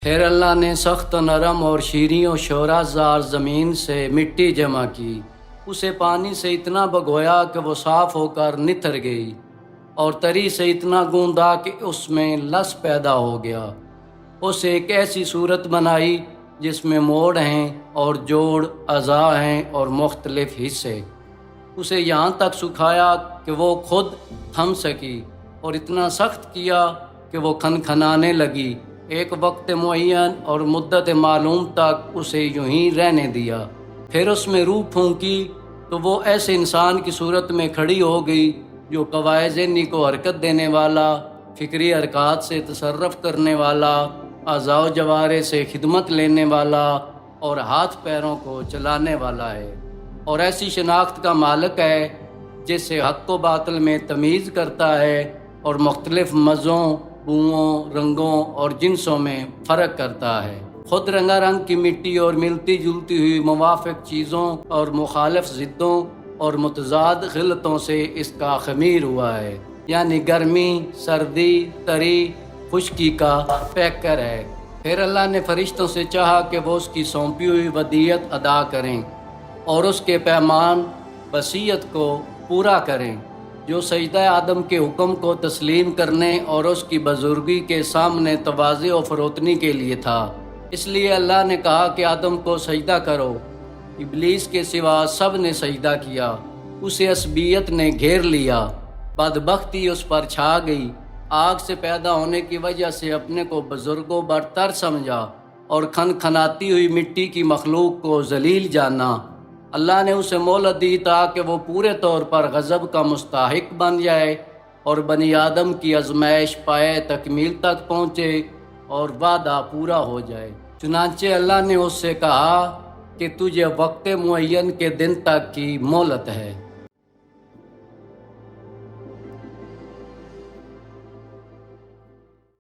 پھر اللہ نے سخت و نرم اور شیریں و شورہ زار زمین سے مٹی جمع کی، اسے پانی سے اتنا بھگویا کہ وہ صاف ہو کر نتر گئی، اور تری سے اتنا گوندا کہ اس میں لس پیدا ہو گیا۔ اسے ایک ایسی صورت بنائی جس میں موڑ ہیں اور جوڑ، اعضاء ہیں اور مختلف حصے۔ اسے یہاں تک سکھایا کہ وہ خود تھم سکی، اور اتنا سخت کیا کہ وہ کھنکھنانے لگی۔ ایک وقت معین اور مدت معلوم تک اسے یوں ہی رہنے دیا۔ پھر اس میں روح پھونکی تو وہ ایسے انسان کی صورت میں کھڑی ہو گئی جو قوائے ذہنی کو حرکت دینے والا، فکری حرکات سے تصرف کرنے والا، اعضاء و جوارح سے خدمت لینے والا اور ہاتھ پیروں کو چلانے والا ہے، اور ایسی شناخت کا مالک ہے جس سے حق و باطل میں تمیز کرتا ہے اور مختلف مزوں، بوؤں، رنگوں اور جنسوں میں فرق کرتا ہے۔ خود رنگا رنگ کی مٹی اور ملتی جلتی ہوئی موافق چیزوں اور مخالف ضدوں اور متضاد خلطوں سے اس کا خمیر ہوا ہے، یعنی گرمی، سردی، تری، خشکی کا پیکر ہے۔ پھر اللہ نے فرشتوں سے چاہا کہ وہ اس کی سونپی ہوئی ودیعت ادا کریں اور اس کے پیمان وصیت کو پورا کریں، جو سجدہ آدم کے حکم کو تسلیم کرنے اور اس کی بزرگی کے سامنے تواضع و فروتنی کے لیے تھا۔ اس لیے اللہ نے کہا کہ آدم کو سجدہ کرو۔ ابلیس کے سوا سب نے سجدہ کیا، اسے عصبیت نے گھیر لیا، بدبختی اس پر چھا گئی۔ آگ سے پیدا ہونے کی وجہ سے اپنے کو بزرگ و برتر سمجھا اور کھنکھناتی ہوئی مٹی کی مخلوق کو ذلیل جانا۔ اللہ نے اسے مہلت دی تاکہ وہ پورے طور پر غضب کا مستحق بن جائے اور بنی آدم کی آزمائش پائے تکمیل تک پہنچے اور وعدہ پورا ہو جائے۔ چنانچہ اللہ نے اس سے کہا کہ تجھے وقت معین کے دن تک کی مہلت ہے۔